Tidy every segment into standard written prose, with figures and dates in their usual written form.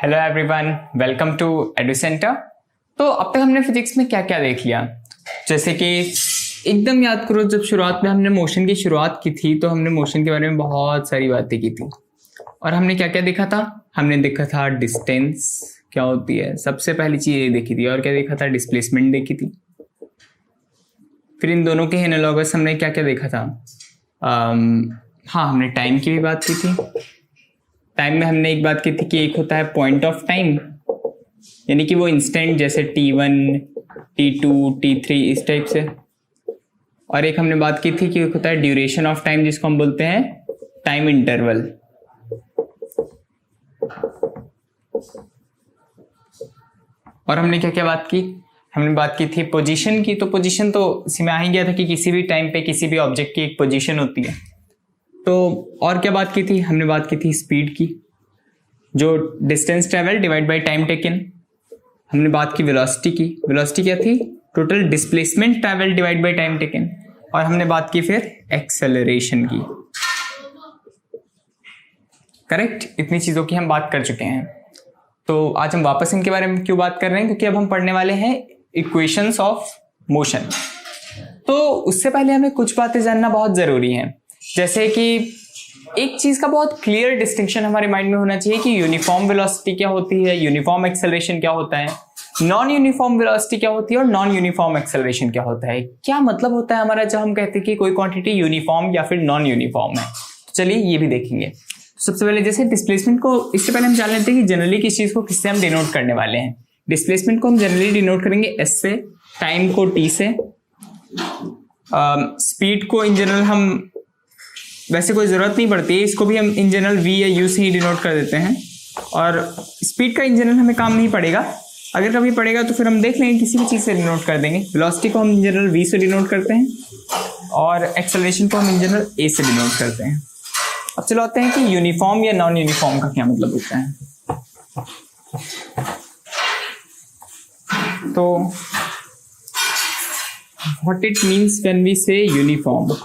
Hello everyone, welcome to edu centre. तो अब तक हमने फिजिक्स में क्या क्या देख लिया, जैसे कि एकदम याद करो, जब शुरुआत में हमने मोशन की शुरुआत की थी तो हमने मोशन के बारे में बहुत सारी बातें की थी। और हमने क्या क्या देखा था? हमने देखा था डिस्टेंस क्या होती है, सबसे पहली चीज ये देखी थी। और क्या देखा था? डिस्प्लेसमेंट देखी थी। फिर इन दोनों के एनालॉगस हमने क्या क्या देखा था? हाँ, हमने टाइम की भी बात की थी। टाइम में हमने एक बात की थी कि एक होता है पॉइंट ऑफ टाइम, यानी कि वो इंस्टेंट, जैसे T1, T2, T3 इस टाइप से। और एक हमने बात की थी कि एक होता है ड्यूरेशन ऑफ टाइम, जिसको हम बोलते हैं टाइम इंटरवल। और हमने क्या क्या बात की? हमने बात की थी पोजीशन की। तो पोजीशन तो इसी में आ ही गया था कि किसी भी टाइम पे किसी भी ऑब्जेक्ट की एक पोजीशन होती है। तो और क्या बात की थी? हमने बात की थी स्पीड की, जो distance travel divide by time taken. हमने बात की वेलोसिटी की। वेलोसिटी क्या थी? Total displacement travel divide by time taken. और हमने बात की फिर एक्सेलरेशन की। करेक्ट, इतनी चीजों की हम बात कर चुके हैं। तो आज हम वापस इनके बारे में क्यों बात कर रहे हैं? क्योंकि अब हम पढ़ने वाले हैं इक्वेशंस ऑफ मोशन। तो उससे पहले हमें कुछ बातें जानना बहुत जरूरी है, जैसे कि एक चीज का बहुत क्लियर डिस्टिंक्शन हमारे माइंड में होना चाहिए कि यूनिफॉर्म वेलोसिटी क्या होती है, यूनिफॉर्म एक्सेलरेशन क्या होता है, नॉन यूनिफॉर्म वेलोसिटी क्या होती है और नॉन यूनिफॉर्म एक्सेलरेशन क्या होता है। क्या मतलब होता है हमारा जब हम कहते हैं कि कोई क्वांटिटी यूनिफॉर्म या फिर नॉन यूनिफॉर्म है। तो चलिए ये भी देखेंगे। सबसे पहले जैसे डिस्प्लेसमेंट को, इससे पहले हम जान लेते हैं कि जनरली किस चीज को किससे हम डिनोट करने वाले हैं। डिस्प्लेसमेंट को हम जनरली डिनोट करेंगे S से, टाइम को T से, स्पीड को इन जनरल हम, वैसे कोई जरूरत नहीं पड़ती है, इसको भी हम इन जनरल V या U से ही डिनोट कर देते हैं। और स्पीड का इन जनरल हमें काम नहीं पड़ेगा, अगर कभी पड़ेगा तो फिर हम देख लेंगे, किसी भी चीज से डिनोट कर देंगे। वेलोसिटी को हम इन जनरल V से डिनोट करते हैं और एक्सेलरेशन को हम इन जनरल A से डिनोट करते हैं। अब चलो आते हैं कि यूनिफॉर्म या नॉन यूनिफॉर्म का क्या मतलब होता है। तो what it means when we say uniform.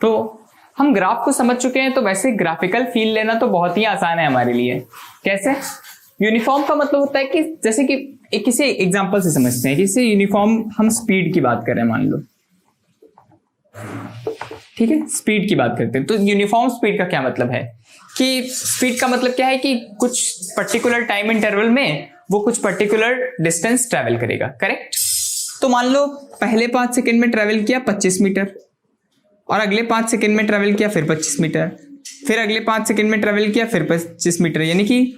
तो हम ग्राफ को समझ चुके हैं, तो वैसे ग्राफिकल फील लेना तो बहुत ही आसान है हमारे लिए। कैसे? यूनिफॉर्म का मतलब होता है कि जैसे कि एक किसी एग्जांपल से समझते हैं। जैसे यूनिफॉर्म, हम स्पीड की बात कर रहे हैं मान लो, ठीक है, स्पीड की बात करते हैं। तो यूनिफॉर्म स्पीड का क्या मतलब है कि स्पीड का मतलब क्या है कि कुछ पर्टिकुलर टाइम इंटरवल में वो कुछ पर्टिकुलर डिस्टेंस ट्रेवल करेगा। करेक्ट? तो मान लो पहले 5 सेकेंड में ट्रेवल किया 25 मीटर, और अगले 5 सेकेंड में ट्रेवल किया फिर 25 मीटर, फिर अगले 5 सेकेंड में ट्रेवल किया फिर 25 मीटर, यानी कि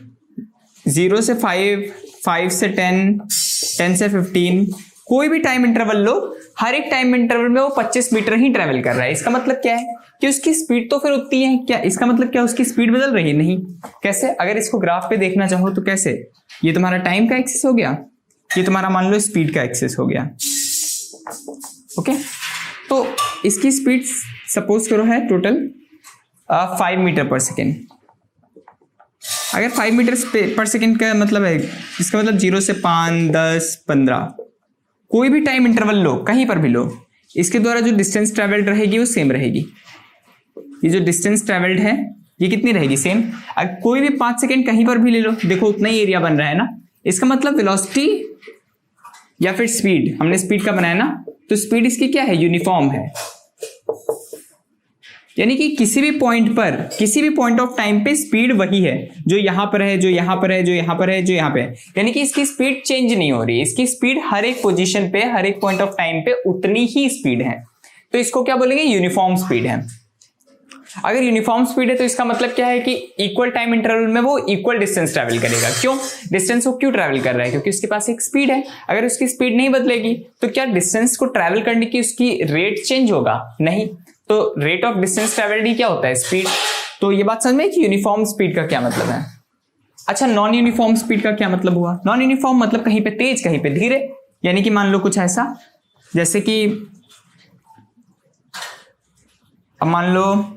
0 से 5, 5 से 10, 10 से 15, कोई भी टाइम इंटरवल लो, हर एक टाइम इंटरवल में वो 25 मीटर ही ट्रेवल कर रहा है। इसका मतलब क्या है कि उसकी स्पीड तो फिर उतनी है क्या? इसका मतलब क्या उसकी स्पीड बदल रही है? नहीं। कैसे? अगर इसको ग्राफ पे देखना चाहो तो कैसे? ये तुम्हारा टाइम का एक्सिस हो गया, ये तुम्हारा मान लो स्पीड का एक्सिस हो गया। ओके, तो इसकी स्पीड सपोज करो है टोटल 5 मीटर पर सेकेंड। अगर 5 मीटर पर सेकेंड का मतलब है, इसका मतलब 0 से 5, 10, 15, कोई भी टाइम इंटरवल लो, कहीं पर भी लो, इसके द्वारा जो डिस्टेंस ट्रेवल्ड रहेगी वो सेम रहेगी। ये जो डिस्टेंस ट्रेवल्ड है ये कितनी रहेगी? सेम। अगर कोई भी 5 सेकेंड कहीं पर भी ले लो, देखो उतना ही एरिया बन रहा है ना। इसका मतलब वेलोसिटी या फिर स्पीड, हमने स्पीड का बनाया ना, तो स्पीड इसकी क्या है? यूनिफॉर्म है। यानी कि किसी भी पॉइंट पर, किसी भी पॉइंट ऑफ टाइम पे स्पीड वही है, जो यहां पर है, जो यहां पर है, जो यहां पर है, जो यहां पे है। यानी कि इसकी स्पीड चेंज नहीं हो रही, इसकी स्पीड हर एक पोजीशन पे, हर एक पॉइंट ऑफ टाइम पे उतनी ही स्पीड है। तो इसको क्या बोलेंगे? यूनिफॉर्म स्पीड है। अगर यूनिफॉर्म स्पीड है तो इसका मतलब क्या है कि इक्वल टाइम इंटरवल में वो इक्वल डिस्टेंस ट्रैवल करेगा। क्यों? डिस्टेंस वो क्यों ट्रैवल कर रहा है? क्योंकि उसके पास एक स्पीड है। अगर उसकी स्पीड नहीं बदलेगी तो क्या डिस्टेंस को ट्रैवल करने की उसकी रेट चेंज होगा? नहीं। तो रेट ऑफ डिस्टेंस ट्रैवल्ड ही क्या होता है? स्पीड। तो ये बात समझ में कि यूनिफॉर्म स्पीड का क्या मतलब है। अच्छा, नॉन यूनिफॉर्म स्पीड का क्या मतलब हुआ? नॉन यूनिफॉर्म मतलब कहीं पे तेज, कहीं पे धीरे। यानी कि मान लो कुछ ऐसा, जैसे कि अब मान लो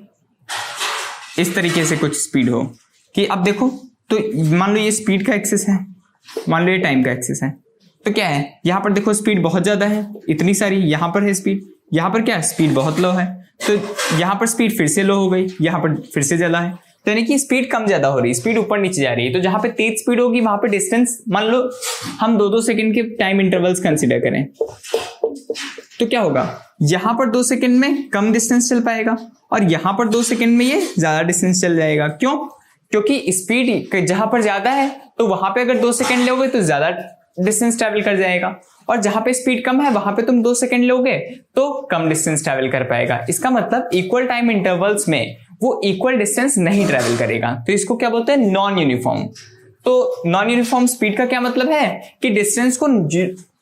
इस तरीके से कुछ स्पीड हो कि अब देखो, तो मान लो ये स्पीड का एक्सिस है, मान लो ये टाइम का एक्सिस है, तो तो क्या है, यहाँ पर देखो स्पीड बहुत ज्यादा है, इतनी सारी, यहाँ पर है स्पीड, यहाँ पर क्या है स्पीड बहुत लो है, तो यहाँ पर स्पीड फिर से लो हो गई, यहाँ पर फिर से ज्यादा है, तो यानी कि स्पीड कम ज्यादा हो रही है, स्पीड ऊपर नीचे जा रही है। तो जहां पे तेज स्पीड होगी वहां पे डिस्टेंस, मान लो हम 2-2 सेकंड के टाइम इंटरवल्स कंसीडर करें, तो क्या होगा, यहां पर 2 सेकंड में कम डिस्टेंस चल पाएगा और यहां पर 2 सेकंड में ये ज्यादा डिस्टेंस चल जाएगा। क्यों? क्योंकि स्पीड जहां पर ज्यादा है तो वहां पे अगर 2 सेकंड लोगे तो ज्यादा डिस्टेंस ट्रेवल कर जाएगा, और जहां पे स्पीड कम है वहां पे तुम 2 सेकंड लोगे तो कम डिस्टेंस ट्रेवल कर पाएगा। इसका मतलब इक्वल टाइम इंटरवल्स में वो इक्वल डिस्टेंस नहीं ट्रेवल करेगा, तो इसको क्या बोलते हैं, नॉन यूनिफॉर्म। तो नॉन यूनिफॉर्म स्पीड का क्या मतलब है कि डिस्टेंस को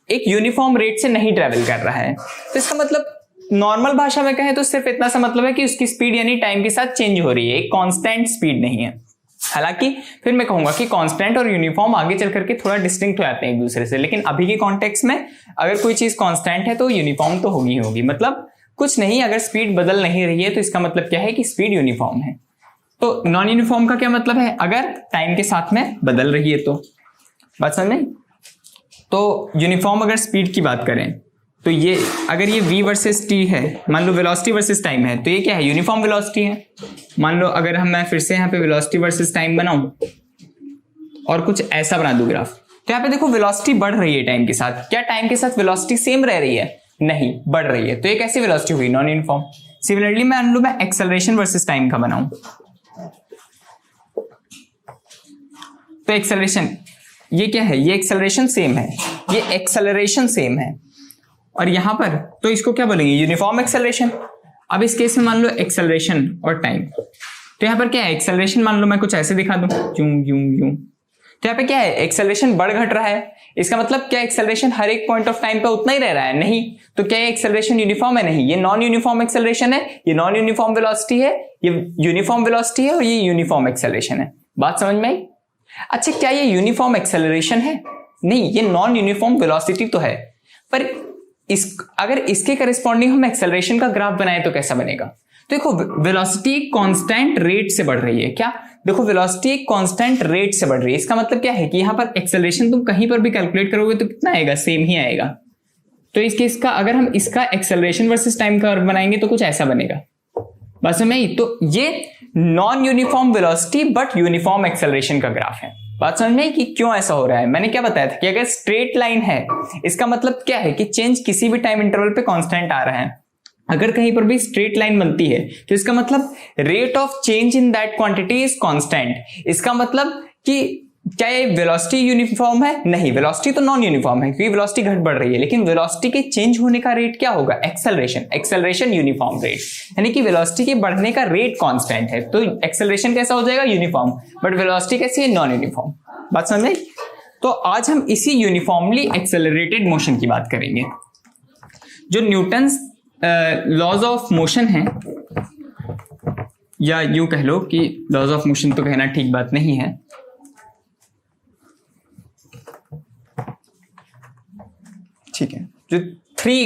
एक यूनिफॉर्म रेट से नहीं ट्रेवल कर रहा है। तो इसका मतलब नॉर्मल भाषा में कहें तो सिर्फ इतना सा मतलब है कि उसकी स्पीड यानी टाइम के साथ चेंज हो रही है, एक कांस्टेंट स्पीड नहीं है। हालांकि फिर मैं कहूंगा कि कांस्टेंट और यूनिफॉर्म आगे चल करके थोड़ा डिस्टिंक्ट हो जाते हैं एक दूसरे से, लेकिन अभी के कॉन्टेक्स्ट में अगर कोई चीज कांस्टेंट है तो यूनिफॉर्म तो होगी होगी, मतलब कुछ नहीं, अगर स्पीड बदल नहीं रही है तो इसका मतलब क्या है कि स्पीड यूनिफॉर्म है। तो नॉन यूनिफॉर्म का क्या मतलब है, अगर टाइम के साथ में बदल रही है तो, बात समझ में। तो यूनिफॉर्म अगर स्पीड की बात करें तो ये अगर ये v वर्सेस t है, मान लो वेलोसिटी वर्सेस टाइम है, तो ये क्या है, यूनिफॉर्म वेलोसिटी है। मान लो अगर मैं फिर से यहाँ पे वेलोसिटी वर्सेस टाइम बनाऊं और कुछ ऐसा बना दूं ग्राफ, तो यहाँ पे देखो वेलोसिटी बढ़ रही है टाइम के साथ। क्या टाइम के साथ वेलोसिटी सेम रह रही है? नहीं, बढ़ रही है। तो ये कैसी वेलोसिटी हुई, नॉन यूनिफॉर्म। सिमिलरली मान लो मैं एक्सेलरेशन वर्सेस टाइम का बनाऊं, तो एक्सेलरेशन ये क्या है, ये एक्सेलरेशन सेम है, ये एक्सेलरेशन सेम है, और यहां पर तो इसको क्या बोलेंगे, यूनिफॉर्म एक्सेलरेशन। अब इस केस में मान लो एक्सेलरेशन और टाइम, तो यहां पर क्या है, एक्सेलरेशन मान लो मैं कुछ ऐसे दिखा दूं, यूं यूं यूं, तो यहाँ पे क्या है, एक्सेलरेशन बढ़ घट रहा है। इसका मतलब क्या एक्सेलरेशन हर एक पॉइंट ऑफ टाइम पे उतना ही रह रहा है? नहीं। तो क्या ये एक्सेलरेशन यूनिफॉर्म है? नहीं, ये नॉन यूनिफॉर्म एक्सेलरेशन है, ये नॉन यूनिफॉर्म वेलोसिटी है, ये यूनिफॉर्म वेलोसिटी है और ये यूनिफॉर्म एक्सेलरेशन है। बात समझ में आई? अच्छा, क्या ये यूनिफॉर्म एक्सेलरेशन है? नहीं, ये नॉन यूनिफॉर्म वेलोसिटी तो है, पर अगर इसके करेस्पॉन्डिंग हम एक्सेलरेशन का ग्राफ बनाए तो कैसा बनेगा? तो देखो वेलोसिटी कांस्टेंट रेट से बढ़ रही है। क्या? देखो वेलोसिटी एक कांस्टेंट रेट से बढ़ रही है। इसका मतलब क्या है कि यहां पर एक्सेलरेशन तुम कहीं पर भी कैलकुलेट करोगे तो कितना आएगा, सेम ही आएगा। तो इस केस का अगर हम इसका एक्सेलरेशन वर्सेस टाइम कर्व बनाएंगे तो कुछ ऐसा बनेगा। बस में तो ये non uniform velocity but uniform acceleration का ग्राफ है। बात समझ में कि क्यों ऐसा हो रहा है? मैंने क्या बताया था कि अगर स्ट्रेट लाइन है इसका मतलब क्या है कि चेंज किसी भी टाइम इंटरवल पे कांस्टेंट आ रहा है। अगर कहीं पर भी स्ट्रेट लाइन बनती है तो इसका मतलब rate of change in that quantity is constant. इसका मतलब कि क्या ये वेलोसिटी यूनिफॉर्म है? नहीं, वेलोसिटी तो नॉन यूनिफॉर्म है क्योंकि वेलोसिटी घट बढ़ रही है, लेकिन वेलोसिटी के चेंज होने का रेट क्या होगा? एक्सेलरेशन। एक्सेलरेशन यूनिफॉर्म रेट, यानी कि वेलोसिटी के बढ़ने का रेट कांस्टेंट है, तो एक्सेलरेशन कैसा हो जाएगा? यूनिफॉर्म। बट वेलोसिटी कैसी है? Non uniform. बात समझ में? तो आज हम इसी यूनिफॉर्मली एक्सेलरेटेड मोशन की बात करेंगे। जो न्यूटन्स लॉज ऑफ मोशन है, या यूं कह लो कि लॉज ऑफ मोशन तो कहना ठीक बात नहीं है, ठीक है, जो 3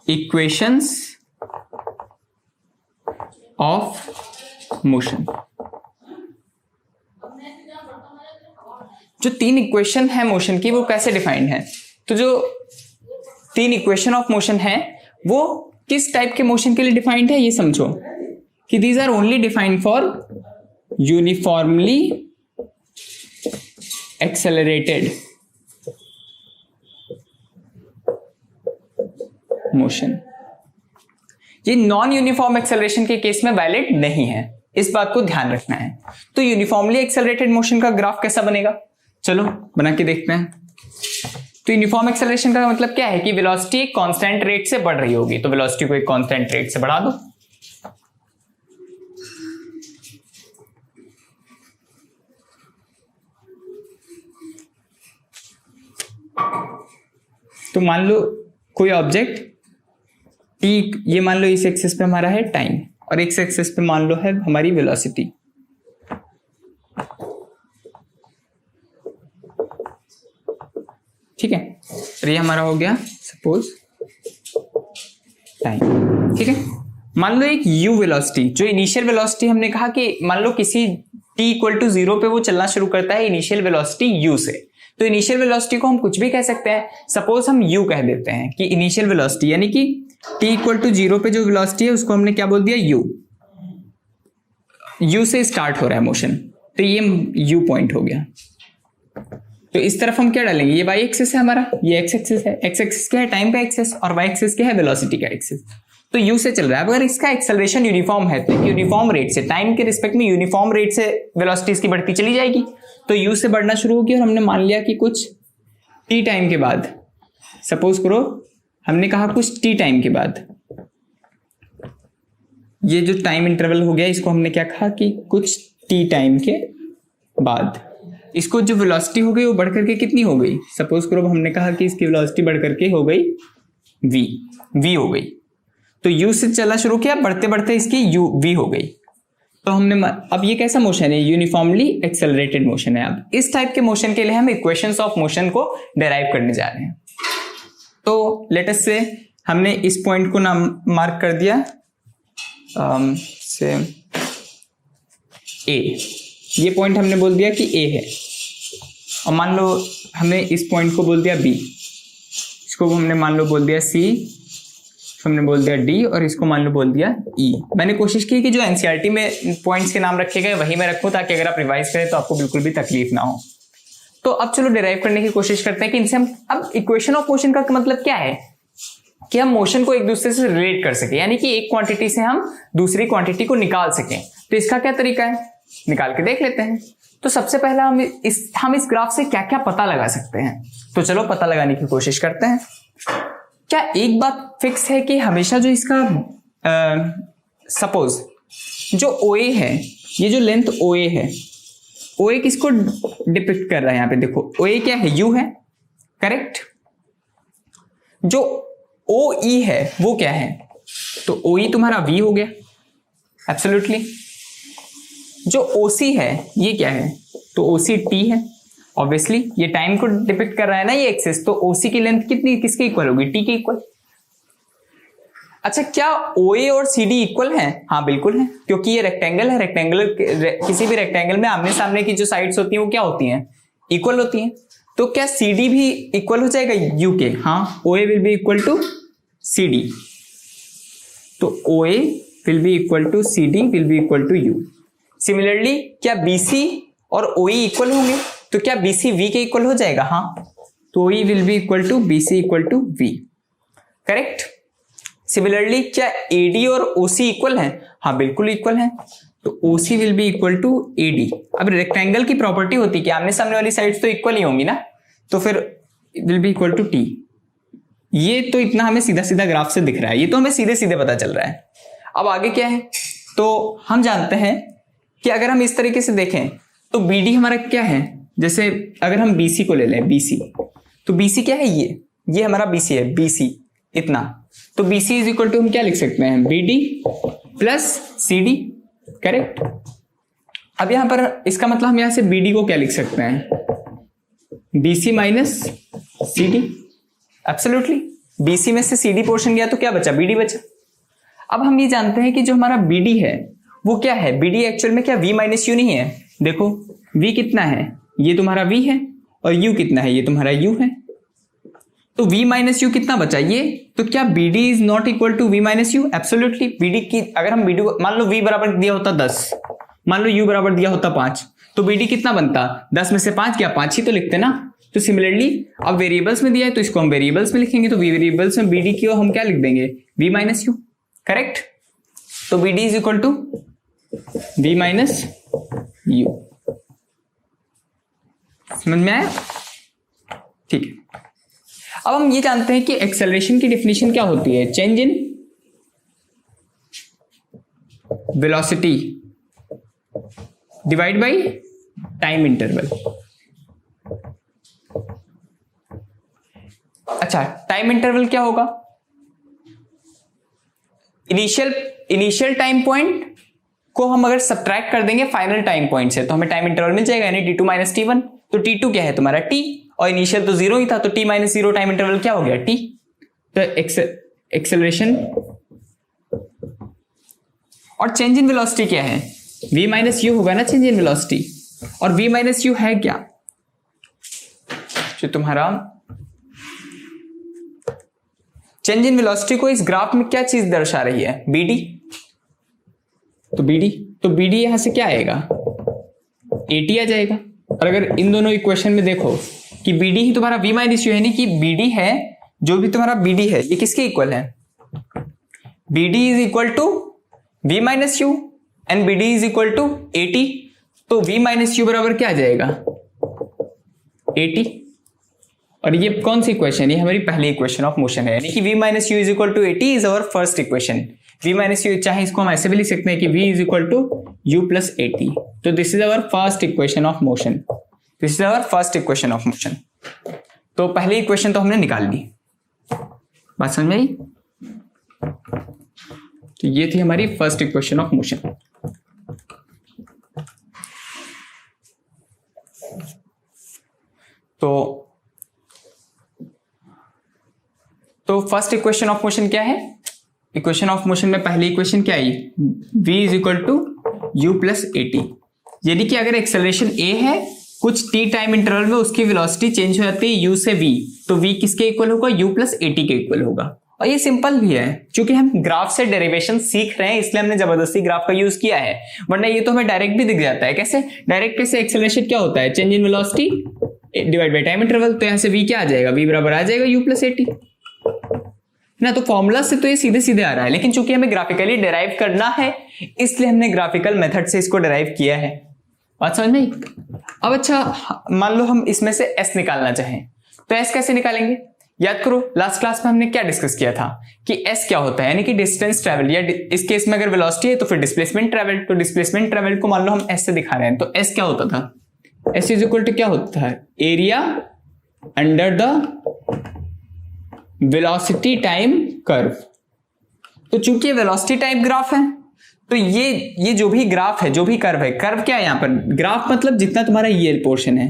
इक्वेशंस ऑफ मोशन, जो 3 इक्वेशन है मोशन की वो कैसे डिफाइंड है? तो जो 3 इक्वेशन ऑफ मोशन है वो किस टाइप के मोशन के लिए डिफाइंड है ये समझो कि these are only defined for uniformly accelerated motion. ये नॉन यूनिफॉर्म एक्सेलरेशन के केस में वैलिड नहीं है, इस बात को ध्यान रखना है। तो यूनिफॉर्मली एक्सेलरेटेड मोशन का ग्राफ कैसा बनेगा, चलो बना के देखते हैं। तो यूनिफॉर्म एक्सेलरेशन का मतलब क्या है कि वेलोसिटी एक कांस्टेंट रेट से बढ़ रही होगी, तो वेलोसिटी को एक कांस्टेंट रेट से बढ़ा दो। तो मान लो कोई ऑब्जेक्ट t, ये मान लो इस एक्सिस पे हमारा है टाइम और इस एक्सिस पे मान लो है हमारी वेलोसिटी। ठीक है, तो ये हमारा हो गया सपोज टाइम। ठीक है, मान लो एक u वेलोसिटी, जो इनिशियल वेलोसिटी हमने कहा कि मान लो किसी t = 0 पे वो चलना शुरू करता है इनिशियल वेलोसिटी u से, तो इनिशियल वेलोसिटी को हम कुछ भी कह सकते हैं। सपोज हम u कह देते हैं कि इनिशियल वेलोसिटी, यानी कि t इक्वल टू 0 पे जो वेलोसिटी है उसको हमने क्या बोल दिया, u से स्टार्ट हो रहा है मोशन, तो ये u पॉइंट हो गया। तो इस तरफ हम क्या डालेंगे, ये y एक्सिस है हमारा, ये x एक्सिस है। x एक्सिस क्या है, टाइम का एक्सिस, और y एक्सिस क्या है, वेलोसिटी का एक्सिस। तो u से चल रहा है। अगर इसका एक्सेलरेशन यूनिफॉर्म है तो यूनिफॉर्म रेट से, टाइम के रिस्पेक्ट में यूनिफॉर्म रेट से वेलोसिटी इसकी बढ़ती चली जाएगी। तो u से बढ़ना शुरू होगी और हमने मान लिया कि कुछ t टाइम के बाद, सपोज करो हमने कहा कुछ t टाइम के बाद, ये जो टाइम इंटरवल हो गया इसको हमने क्या कहा कि कुछ t टाइम के बाद इसको जो वेलोसिटी हो गई वो बढ़ करके कितनी हो गई, सपोज करो हमने कहा कि इसकी वेलोसिटी बढ़ करके हो गई v हो गई। तो u से चला शुरू किया, बढ़ते बढ़ते इसकी v हो गई। तो हमने अब ये कैसा मोशन है, यूनिफॉर्मली एक्सेलरेटेड मोशन है। अब इस टाइप के मोशन के लिए हम इक्वेशंस ऑफ मोशन को डिराइव करने जा रहे हैं। तो लेट अस से हमने इस पॉइंट को नाम मार्क कर दिया से a, ये पॉइंट हमने बोल दिया कि a है, और मान लो हमने इस पॉइंट को बोल दिया b, इसको हमने मान लो बोल दिया c, हमने बोल दिया D, और इसको मान लो बोल दिया E। मैंने कोशिश की कि जो एनसीईआरटी में पॉइंट्स के नाम रखे गए वही मैं रखूं, ताकि अगर आप रिवाइज करें तो आपको बिल्कुल भी तकलीफ ना हो। तो अब चलो डिराइव करने की कोशिश करते हैं कि इनसे हम, अब इक्वेशन ऑफ मोशन का मतलब क्या है कि हम मोशन को एक दूसरे से रिलेट कर सके, यानी कि एक क्वांटिटी से हम दूसरी क्वांटिटी को निकाल सकें। तो इसका क्या तरीका है, निकाल के देख लेते हैं। तो सबसे पहला हम इस ग्राफ से क्या क्या पता लगा सकते हैं, तो चलो पता लगाने की कोशिश करते हैं। क्या एक बात फिक्स है कि हमेशा जो इसका सपोज जो OA है, ये जो लेंथ OA है, OA किसको डिपिक्ट कर रहा है, यहाँ पे देखो OA क्या है, U है, करेक्ट। जो OE है वो क्या है, तो OE तुम्हारा V हो गया, एब्सोल्युटली। जो OC है ये क्या है, तो OC T है, ऑब्वियसली ये टाइम को डिपिक्ट कर रहा है ना ये एक्सिस, तो OC की लेंथ कितनी, किसके इक्वल होगी, T के इक्वल। अच्छा, क्या OA और CD इक्वल हैं, हाँ बिल्कुल है, क्योंकि ये रेक्टेंगल है। किसी भी रेक्टेंगल में आमने सामने की जो साइड्स होती हैं वो क्या होती हैं, इक्वल होती हैं। तो क्या CD भी इक्वल हो जाएगा U के, हाँ OA will be equal to CD, तो OA will be equal to CD will be equal to U। Similarly क्या BC और OE इक्वल होंगे, तो क्या BC V के इक्वल हो जाएगा, हाँ, तो OE will be equal to BC equal to V, correct. Similarly क्या AD और OC इक्वल हैं, हाँ बिल्कुल इक्वल हैं, तो OC will be equal to AD। अब रेक्टेंगल की प्रॉपर्टी होती है कि आमने सामने वाली साइड्स तो इक्वल ही होंगी ना, तो फिर will be equal to T। ये तो इतना हमें सीधा सीधा ग्राफ से दिख रहा है, ये तो हमें सीधे सीधे पता चल रहा है। अब आगे क्या है, तो हम जानते हैं कि अगर हम इस तरीके से देखें तो BD हमारा क्या है, जैसे अगर हम BC को ले लें, BC, तो BC क्या है, ये हमारा BC है, BC इतना, तो BC इज इक्वल टू हम क्या लिख सकते हैं, BD प्लस CD, करेक्ट। अब यहां पर इसका मतलब हम यहां से BD को क्या लिख सकते हैं, BC minus CD, absolutely. BC में से CD पोर्शन गया तो क्या बचा, BD बचा। अब हम ये जानते हैं कि जो हमारा BD है वो क्या है, BD एक्चुअल में क्या V माइनस U नहीं है, देखो V कितना है, ये तुम्हारा V है, और U कितना है, ये तुम्हारा U है। तो V माइनस यू कितना बचा, ये, तो क्या BD is not equal to V minus u, absolutely. BD की अगर हम BD को मान लो V बराबर दिया होता 10, मान लो U बराबर दिया होता 5, तो BD कितना बनता, 10 में से 5 गया, 5 ही तो लिखते ना। तो सिमिलरली अब वेरिएबल्स में दिया है तो इसको हम वेरिएबल्स में लिखेंगे, तो वेरिएबल्स में BD की हम क्या लिख देंगे, V माइनस यू, करेक्ट। तो BD is equal to V minus u, समझ में आया, ठीक है। अब हम ये जानते हैं कि एक्सेलरेशन की डेफिनेशन क्या होती है, change in velocity divide by time interval. अच्छा, टाइम इंटरवल क्या होगा, इनिशियल टाइम पॉइंट को हम अगर सब्ट्रैक्ट कर देंगे फाइनल टाइम पॉइंट से तो हमें टाइम इंटरवल मिल जाएगा, यानी t2 माइनस t1। तो t2 क्या है तुम्हारा, t, और इनिशियल तो 0 ही था, तो t माइनस 0 टाइम इंटरवल क्या हो गया, t। तो एक्सेलरेशन और चेंज इन वेलोसिटी क्या है, v माइनस यू होगा ना चेंज इन वेलोसिटी, और v माइनस यू है क्या, जो तुम्हारा चेंज इन वेलोसिटी को इस ग्राफ में क्या चीज दर्शा रही है, बीडी। तो बीडी यहां से क्या आएगा, एटी आ जाएगा। और अगर इन दोनों इक्वेशन में देखो कि बीडी ही तुम्हारा v माइनस यू है, यानी कि बीडी है, जो भी तुम्हारा बीडी है ये किसके इक्वल है, BD is equal to v minus u and BD is equal to 80। तो v माइनस यू बराबर क्या आ जाएगा, 80। और ये कौन सी इक्वेशन, ये हमारी पहली इक्वेशन ऑफ मोशन है, यानी कि v minus u is equal to 80 is our first equation. v minus u, चाहे इसको हम ऐसे भी लिख सकते हैं कि v is equal to u plus 80। तो this is our first equation of motion, this is our first equation of motion. तो पहली इक्वेशन तो हमने निकाल ली, बात समझ में आई। तो ये थी हमारी फर्स्ट इक्वेशन ऑफ मोशन। तो फर्स्ट इक्वेशन ऑफ मोशन क्या है, इक्वेशन ऑफ मोशन में पहली इक्वेशन क्या आई, v is equal to u plus 80। यानी कि अगर एक्सेलरेशन a है, कुछ t टाइम इंटरवल में उसकी वेलोसिटी चेंज हो जाती है u से v, तो v किसके इक्वल होगा, u प्लस 80 के इक्वल होगा। और ये सिंपल भी है, क्योंकि हम ग्राफ से डेरिवेशन सीख रहे हैं इसलिए हमने जबरदस्ती ग्राफ का यूज किया है, वरना ये तो हमें डायरेक्ट भी दिख जाता है। कैसे डायरेक्ट, कैसे एक्सेलरेशन क्या होता है, change in velocity divide by time interval. तो यहां से v क्या आ जाएगा, v बराबर आ जाएगा u प्लस 80 ना। तो फॉर्मूला से तो ये सीधे सीधे आ रहा है, लेकिन चूंकि हमें ग्राफिकली डिराइव करना है इसलिए हमने ग्राफिकल मेथड से इसको डिराइव किया है। बात समझ में। अब अच्छा, मान लो हम इसमें से s निकालना चाहें, तो s कैसे निकालेंगे, याद करो लास्ट क्लास में हमने क्या डिस्कस किया था कि s क्या होता है, यानी कि डिस्टेंस ट्रेवल, या इस केस में अगर वेलोसिटी है तो फिर डिस्प्लेसमेंट ट्रेवल। तो डिस्प्लेसमेंट ट्रेवल को मान लो हम s से दिखा रहे हैं, तो s क्या होता था, s इज इक्वल टू क्या होता है, area under the velocity time curve. तो चूंकि वेलोसिटी टाइप ग्राफ है, तो ये जो भी ग्राफ है, जो भी कर्व है, कर्व क्या है यहाँ पर, ग्राफ मतलब जितना तुम्हारा ये पोर्शन है,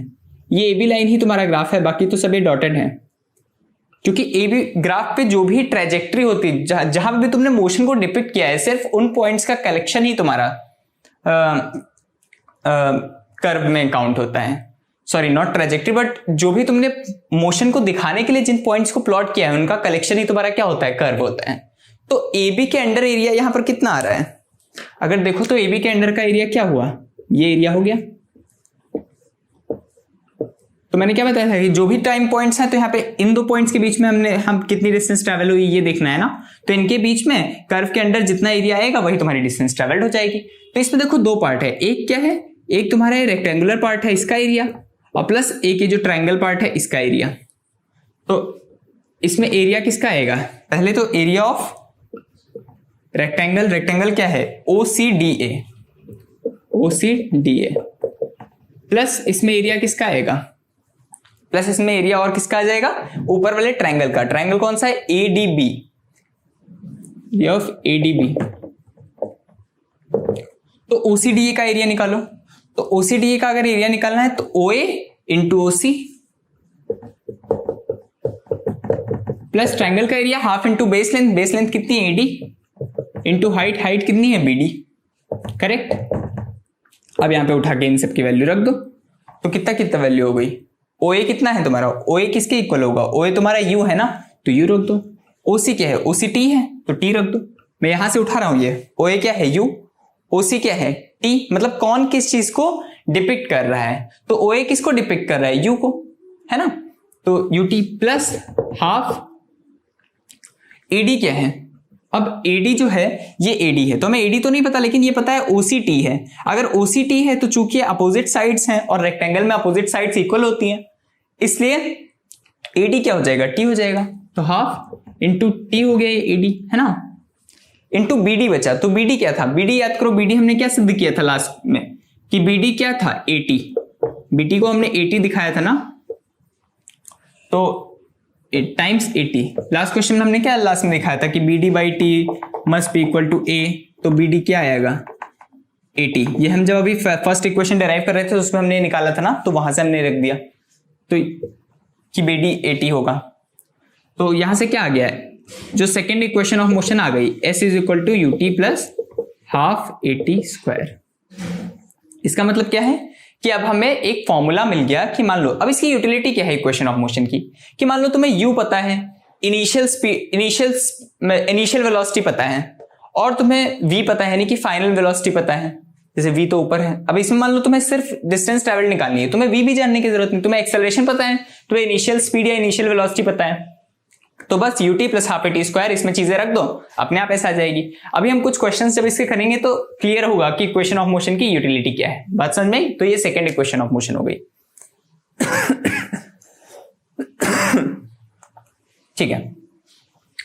ये ए बी लाइन ही तुम्हारा ग्राफ है, बाकी तो सब ये डॉटेड है। क्योंकि ए बी ग्राफ पे जो भी ट्रेजेक्ट्री होती है, जहां भी तुमने मोशन को डिपिक्ट किया है, सिर्फ उन पॉइंट्स का कलेक्शन ही तुम्हारा कर्व में काउंट होता है। सॉरी, नॉट ट्रेजेक्ट्री, बट जो भी तुमने मोशन को दिखाने के लिए जिन पॉइंट्स को प्लॉट किया है उनका कलेक्शन ही तुम्हारा क्या होता है, कर्व होता है। तो ए बी के अंडर एरिया यहां पर कितना आ रहा है, अगर देखो तो ए बी के अंडर का एरिया क्या हुआ, ये एरिया हो गया। तो मैंने क्या बताया था कि जो भी टाइम पॉइंट्स हैं, तो यहाँ पे इन दो पॉइंट्स के बीच में हम कितनी डिस्टेंस ट्रैवल हुई ये देखना है ना। तो इनके बीच में कर्व के अंडर जितना एरिया आएगा वही तुम्हारी डिस्टेंस ट्रैवल्ड हो जाएगी। तो इसमें देखो दो पार्ट है, एक क्या है, एक तुम्हारा रेक्टेंगुलर पार्ट है इसका एरिया, और प्लस एक ये जो ट्रायंगल पार्ट है इसका एरिया। तो इसमें एरिया किसका आएगा, पहले तो एरिया ऑफ रेक्टेंगल, रेक्टेंगल क्या है, OCDA, OCDA, प्लस इसमें एरिया किसका आएगा, प्लस इसमें एरिया और किसका आ जाएगा, ऊपर वाले ट्रायंगल का। ट्रायंगल कौन सा है, ADB, एरिया ऑफ ADB। तो OCDA का एरिया निकालो। तो OCDA का अगर एरिया निकालना है तो OA into OC plus triangle का area half into base length, base length कितनी है AD, इंटू हाइट, हाइट कितनी है BD, करेक्ट। अब यहां पे उठा के इन सब की वैल्यू रख दो, तो कितना कितना वैल्यू हो गई, OA कितना है तुम्हारा, OA किसके इक्वल होगा, OA तुम्हारा U है ना, तो U रख दो। OC क्या है, OC T है, तो T रख दो। मैं यहां से उठा रहा हूं, ये OA क्या है U, OC क्या है T, मतलब कौन किस चीज को डिपिक्ट कर रहा है, तो OA किसको डिपिक्ट कर रहा है, U को, है ना। तो UT प्लस हाफ AD क्या है, अब AD जो है ये AD है, तो हमें AD तो नहीं पता, लेकिन ये पता है OCT है। अगर OCT है तो चूंकि अपोजिट साइड्स हैं और रेक्टेंगल में अपोजिट साइड्स इक्वल होती हैं, इसलिए AD क्या हो जाएगा, T हो जाएगा। तो हाफ इंटू T हो गया ये AD, है ना, इंटू BD बचा। तो BD क्या था, BD याद करो, BD हमने क्या सिद्ध किया था लास्ट में कि BD क्या था, 80, BD को हमने 80 दिखाया था ना, तो टाइम्स 80। लास्ट क्वेश्चन में हमने क्या लास्ट में दिखाया था कि BD by T must be equal to A, तो BD क्या आएगा 80। ये हम जब अभी फर्स्ट इक्वेशन डिराइव कर रहे थे उसमें हमने निकाला था ना, तो वहां से हमने रख दिया तो कि BD 80 होगा। तो यहां से क्या आ गया है, जो सेकेंड इक्वेशन ऑफ मोशन आ गई, S is equal to UT plus half 80 square. इसका मतलब क्या है कि अब हमें एक फॉर्मूला मिल गया कि मान लो, अब इसकी यूटिलिटी क्या है इक्वेशन ऑफ मोशन की, कि मान लो तुम्हें u पता है, इनिशियल वेलोसिटी पता है, और तुम्हें v पता है, यानी कि फाइनल वेलोसिटी पता है, जैसे v तो ऊपर है। अब इसमें मान लो तुम्हें सिर्फ डिस्टेंस ट्रेवल निकालनी है, तुम्हें v भी जानने की जरूरत नहीं, तुम्हें एक्सेलरेशन पता है, तुम्हें इनिशियल स्पीड या इनिशियल वेलोसिटी पता है, तो बस ut plus half at square इसमें चीजें रख दो, अपने आप ऐसा आ जाएगी। अभी हम कुछ क्वेश्चंस जब इसके करेंगे तो क्लियर होगा कि इक्वेशन ऑफ मोशन की यूटिलिटी क्या है। बात समझ में आई? तो ये सेकंड इक्वेशन ऑफ मोशन हो गई। ठीक है,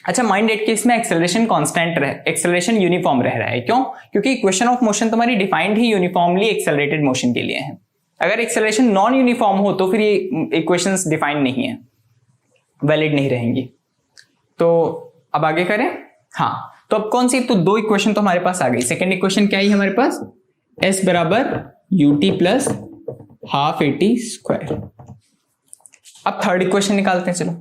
अच्छा माइंड एट कि इसमें एक्सेलरेशन कांस्टेंट रहे, एक्सेलरेशन यूनिफॉर्म रह रहा है। क्यों? क्योंकि इक्वेशन ऑफ मोशन तुम्हारी डिफाइंड ही यूनिफॉर्मली एक्सेलरेटेड मोशन के लिए है। अगर एक्सेलरेशन नॉन यूनिफॉर्म हो तो फिर ये इक्वेशंस डिफाइंड नहीं है, वैलिड नहीं रहेंगी। तो अब आगे करें। हाँ, तो अब कौन सी, तो दो इक्वेशन तो हमारे पास आ गई। सेकेंड इक्वेशन क्या है हमारे पास, s बराबर ut plus half at square. अब थर्ड इक्वेशन निकालते हैं, चलो।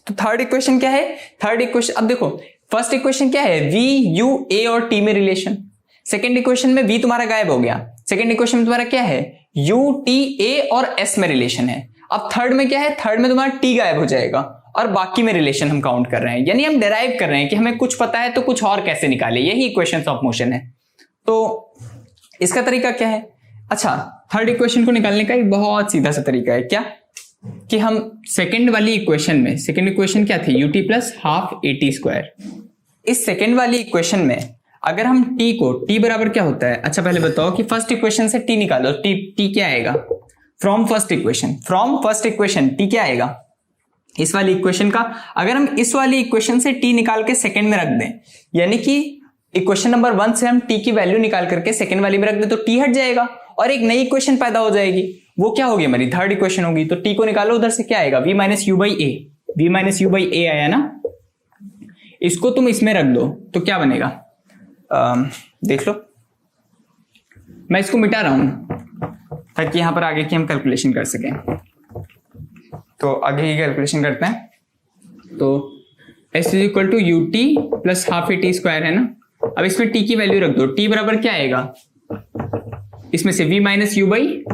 तो थर्ड इक्वेशन क्या है? थर्ड इक्वेशन, अब देखो फर्स्ट इक्वेशन क्या है, v u a और t में रिलेशन। सेकेंड इक्वेशन में v तुम्हारा गायब हो गया। सेकेंड इक्वेशन में तुम्हारा क्या है, u t a और s में रिलेशन है। अब थर्ड में क्या है, थर्ड में तुम्हारा t गायब हो जाएगा और बाकी में रिलेशन हम काउंट कर रहे हैं, यानी हम डेराइव कर रहे हैं कि हमें कुछ पता है तो कुछ और कैसे निकाले, यही इक्वेशंस ऑफ मोशन है। तो इसका तरीका क्या है? अच्छा, थर्ड इक्वेशन को निकालने का एक बहुत सीधा सा तरीका है, क्या कि हम सेकंड वाली इक्वेशन में, सेकंड इक्वेशन क्या थी, ut plus half at square. इस सेकंड वाली इक्वेशन में अगर हम t को, t बराबर क्या होता है, अच्छा पहले बताओ कि फर्स्ट इक्वेशन से t निकालो, t क्या आएगा, फ्रॉम फर्स्ट इक्वेशन t क्या आएगा, इस वाली इक्वेशन का। अगर हम इस वाली इक्वेशन से t निकाल के सेकंड में रख दें, यानी कि इक्वेशन नंबर 1 से हम t की वैल्यू निकाल करके सेकंड वाली में रख दें, तो t हट जाएगा और एक नई इक्वेशन पैदा हो जाएगी। वो क्या होगी, हमारी थर्ड इक्वेशन होगी। तो t को निकालो, उधर से क्या आएगा, v minus u by a, v minus u by a आया ना, इसको तुम इसमें रख दो तो क्या बनेगा, देख लो, मैं इसको मिटा रहा हूं ताकि यहां पर आगे की हम कैलकुलेशन कर सकें। तो आगे की कैलकुलेशन करते हैं। तो s is equal to ut plus half at square है ना। अब इसमें t की वैल्यू रख दो, t बराबर क्या आएगा, इसमें से v माइनस यू बाई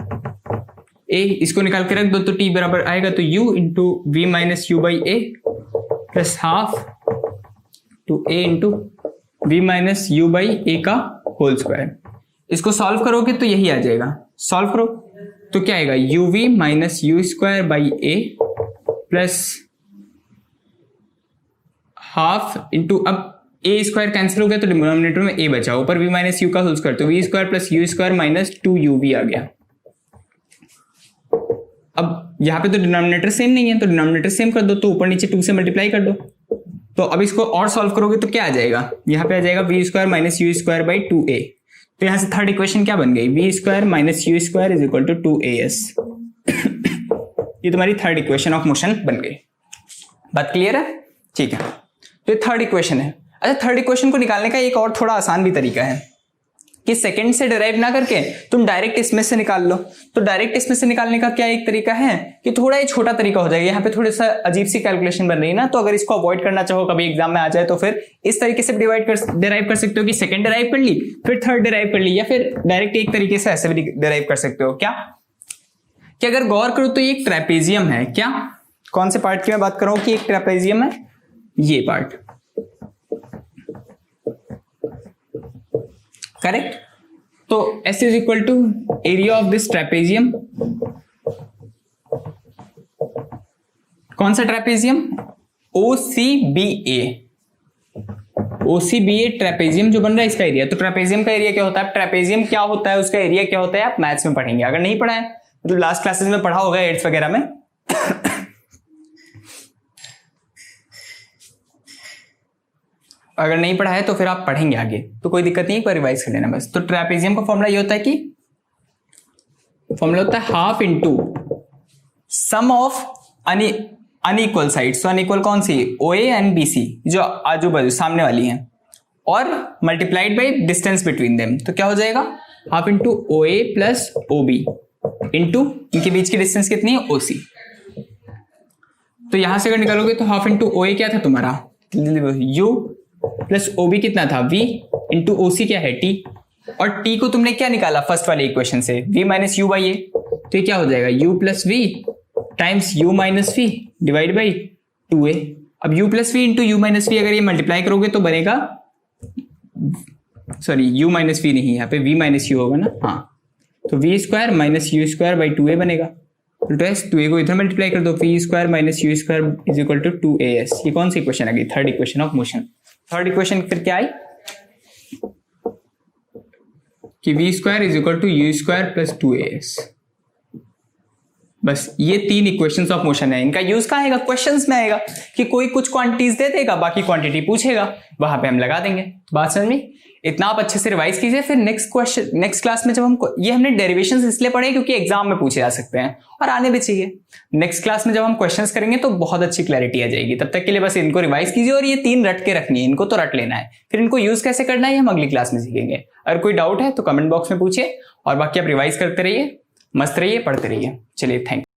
ए, इसको निकाल के रख दो तो t बराबर आएगा तो u into v minus u by a plus half to a into v minus u by a का होल स्क्वायर। इसको सॉल्व करोगे तो यही आ जाएगा, सॉल्व करो तो क्या आएगा, uv minus u square by a plus half into, अब ए स्क्वायर कैंसिल हो गया तो डिनोमिनेटर में ए बचा, ऊपर v माइनस यू का होल स्क्वायर, तो v square plus u square minus 2uv आ गया। अब यहां पे तो डिनोमिनेटर सेम नहीं है, तो डिनोमिनेटर सेम कर दो, तो ऊपर नीचे 2 से मल्टीप्लाई कर दो। तो अब इसको और सॉल्व करोगे तो क्या आ जाएगा, यहाँ पे आ जाएगा v square minus u square by 2a। तो यहां से थर्ड इक्वेशन क्या बन गई, v square minus u square is equal to 2as। ये तुम्हारी थर्ड इक्वेशन ऑफ मोशन बन गई। बात क्लियर है? ठीक है, तो ये थर्ड इक्वेशन है। अच्छा, थर्ड इक्वेशन को निकालने का एक और थोड़ा आसान भी तरीका है कि सेकंड से डिराइव ना करके तुम डायरेक्ट इसमें से निकाल लो। तो डायरेक्ट इसमें से निकालने का क्या एक तरीका है कि थोड़ा ही छोटा तरीका हो जाएगा, यहाँ पे थोड़ा सा अजीब सी कैलकुलेशन बन रही है ना, तो अगर इसको अवॉइड करना चाहो कभी एग्जाम में आ जाए तो फिर इस तरीके से डिराइव कर सकते हो कि सेकंड डिराइव कर ली फिर थर्ड डिराइव कर ली, या फिर डायरेक्ट एक तरीके से ऐसे भी डिराइव कर सकते हो। क्या कि अगर गौर करो तो ये एक ट्रेपेजियम है, क्या कौन से पार्ट की मैं बात कर रहा हूं कि एक ट्रेपेजियम है, ये पार्ट, करेक्ट। तो S is equal to area of this trapezium, कौन सा ट्रेपेजियम, OCBA। OCBA ट्रेपेजियम जो बन रहा है इसका एरिया। तो ट्रेपेजियम का एरिया क्या होता है, ट्रेपेजियम क्या होता है, उसका एरिया क्या होता है, आप मैथ्स में पढ़ेंगे। अगर नहीं पढ़ा है तो लास्ट क्लासेस में पढ़ा होगा 8th वगैरह में। अगर नहीं पढ़ा है तो फिर आप पढ़ेंगे आगे, तो कोई दिक्कत नहीं, एक बार रिवाइज कर लेना बस। तो ट्रेपेजियम का फॉर्मूला ये होता है कि फॉर्मूला होता है half into sum of unequal sides. तो अनइक्वल कौन सी, OA एंड BC जो आजू बाजू सामने वाली हैं, और multiplied by distance between them. तो क्या हो जाएगा, half into OA plus OB into इनके बीच की डिस्टेंस कितनी है, OC। तो यहां से अगर निकालोगे तो हाफ इंटू OA क्या था तुम्हारा, U प्लस OB कितना था, V इंटू OC क्या है T। और टी को तुमने क्या निकाला फर्स्ट वाले इक्वेशन से, v minus u by a, तो ये क्या हो जाएगा u plus v times u minus v divide by 2a। अब u plus v into u minus v अगर ये मल्टीप्लाई करोगे तो बनेगा, सॉरी u माइनस वी नहीं, यहाँ पे v माइनस यू होगा ना, हाँ, तो v square minus u square by 2a बनेगा। तो 2a को इधर मल्टीप्लाई कर दो, v square minus u square is equal to 2as। ये कौन सी इक्वेशन आ गई, third equation of motion. Third equation फिर क्या आई कि v square is equal to u square plus 2as। बस ये 3 इक्वेशंस ऑफ मोशन है। इनका यूज कहाँ आएगा, क्वेश्चंस में आएगा कि कोई कुछ क्वांटिटीज दे देगा, बाकी क्वांटिटी पूछेगा, वहां पे हम लगा देंगे। बात समझ में? इतना आप अच्छे से रिवाइज कीजिए, फिर नेक्स्ट क्लास में जब हमने डेरिवेशंस इसलिए पढ़े क्योंकि एग्जाम में पूछे जा सकते हैं और आने भी चाहिए। नेक्स्ट क्लास में जब हम क्वेश्चंस करेंगे तो बहुत अच्छी क्लैरिटी आ जाएगी। तब तक के लिए बस इनको रिवाइज कीजिए और ये 3 रट के रखनी है, इनको तो रट लेना है, फिर इनको यूज कैसे करना है हम अगली क्लास में सीखेंगे। अगर कोई डाउट है तो कमेंट बॉक्स में पूछिए और बाकी आप रिवाइज करते रहिए, मस्त रहिए, पढ़ते रहिए। चलिए, थैंक यू।